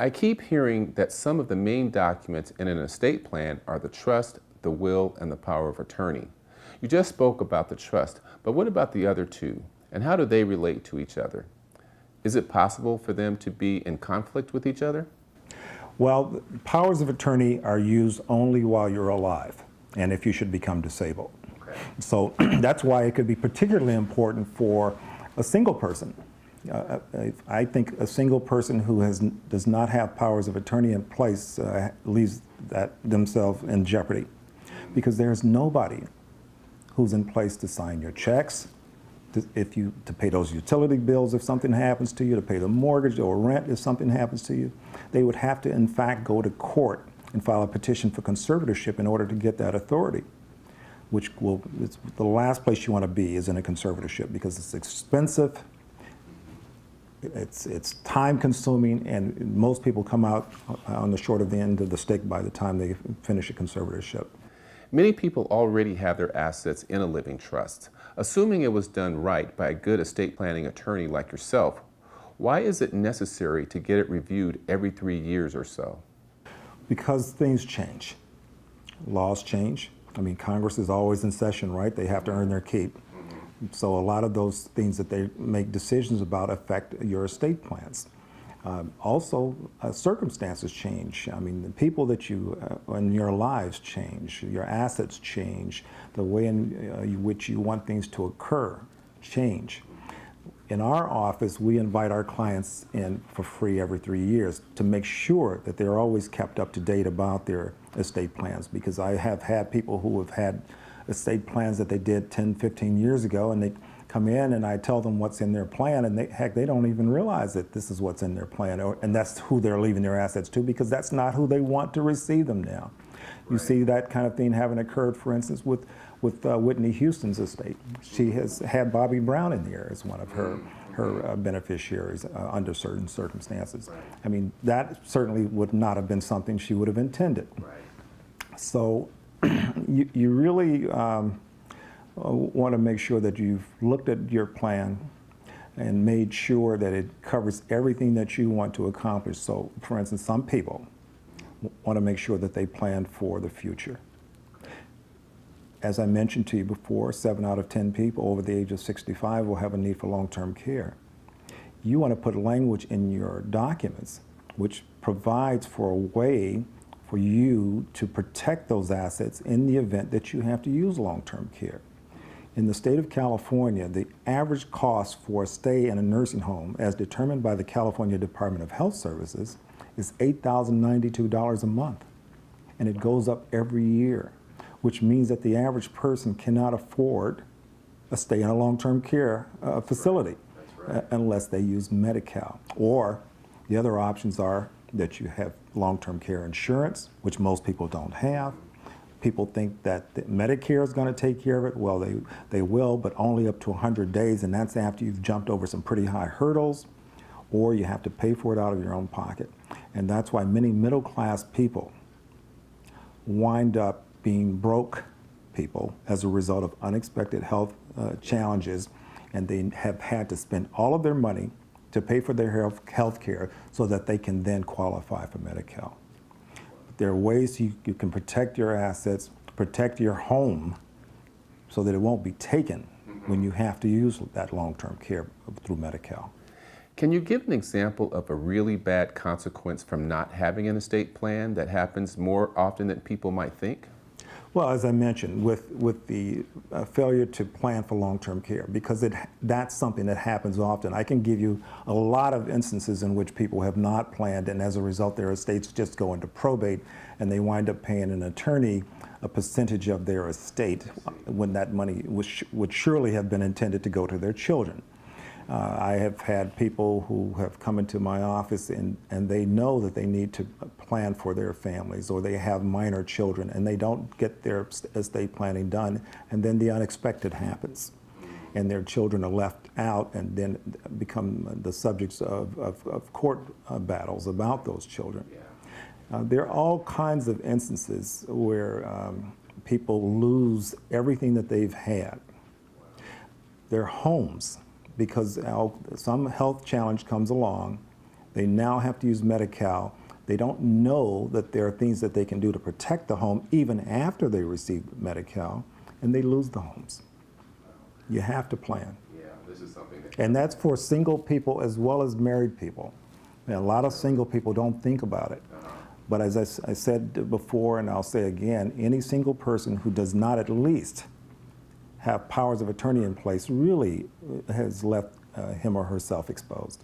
I keep hearing that some of the main documents in an estate plan are the trust, the will, and the power of attorney. You just spoke about the trust, but what about the other two, and how do they relate to each other? Is it possible for them to be in conflict with each other? Well, powers of attorney are used only while you're alive and if you should become disabled. Okay. So that's why it could be particularly important for a single person. I think a single person who does not have powers of attorney in place leaves themselves in jeopardy, because there's nobody who's in place to sign your checks, to pay those utility bills if something happens to you, to pay the mortgage or rent if something happens to you. They would have to, in fact, go to court and file a petition for conservatorship in order to get that authority, it's the last place you want to be is in a conservatorship, because it's expensive, it's time consuming, and most people come out on the short of the end of the stick by the time they finish a conservatorship. Many people already have their assets in a living trust. Assuming it was done right by a good estate planning attorney like yourself, why is it necessary to get it reviewed every 3 years or so? Because things change. Laws change. I mean, Congress is always in session, right? They have to earn their keep. So a lot of those things that they make decisions about affect your estate plans. Also, circumstances change. I mean, the people that you in your lives change, your assets change, the way in which you want things to occur change. In our office, we invite our clients in for free every 3 years to make sure that they're always kept up to date about their estate plans, because I have had people who have had estate plans that they did 10, 15 years ago, and they come in and I tell them what's in their plan, and they don't even realize that this is what's in their plan, and that's who they're leaving their assets to, because that's not who they want to receive them now. You see that kind of thing having occurred, for instance, with Whitney Houston's estate. She has had Bobby Brown in there as one of her beneficiaries under certain circumstances. I mean, that certainly would not have been something she would have intended. So you really want to make sure that you've looked at your plan and made sure that it covers everything that you want to accomplish. So, for instance, some people want to make sure that they plan for the future. As I mentioned to you before, 7 out of 10 people over the age of 65 will have a need for long-term care. You want to put language in your documents which provides for a way for you to protect those assets in the event that you have to use long-term care. In the state of California, the average cost for a stay in a nursing home, as determined by the California Department of Health Services, is $8,092 a month, and it goes up every year, which means that the average person cannot afford a stay in a long-term care facility unless they use Medi-Cal. Or the other options are that you have long-term care insurance, which most people don't have. People think that Medicare is going to take care of it. Well, they will, but only up to 100 days, and that's after you've jumped over some pretty high hurdles, or you have to pay for it out of your own pocket. And that's why many middle-class people wind up being broke people as a result of unexpected health challenges, and they have had to spend all of their money to pay for their health care so that they can then qualify for Medi-Cal. There are ways you can protect your assets, protect your home, so that it won't be taken when you have to use that long-term care through Medi-Cal. Can you give an example of a really bad consequence from not having an estate plan that happens more often than people might think? Well, as I mentioned, with the failure to plan for long-term care, because that's something that happens often. I can give you a lot of instances in which people have not planned, and as a result their estates just go into probate, and they wind up paying an attorney a percentage of their estate when that money would surely have been intended to go to their children. I have had people who have come into my office and they know that they need to plan for their families, or they have minor children and they don't get their estate planning done, and then the unexpected happens and their children are left out and then become the subjects of court battles about those children. There are all kinds of instances where people lose everything that they've had. Their homes, because some health challenge comes along, They now have to use Medi-Cal. They don't know that there are things that they can do to protect the home even after they receive Medi-Cal, and they lose the homes. You have to plan. Yeah, this is something that. And that's for single people as well as married people. And a lot of single people don't think about it. But as I said before, and I'll say again, any single person who does not at least have powers of attorney in place really has left him or herself exposed.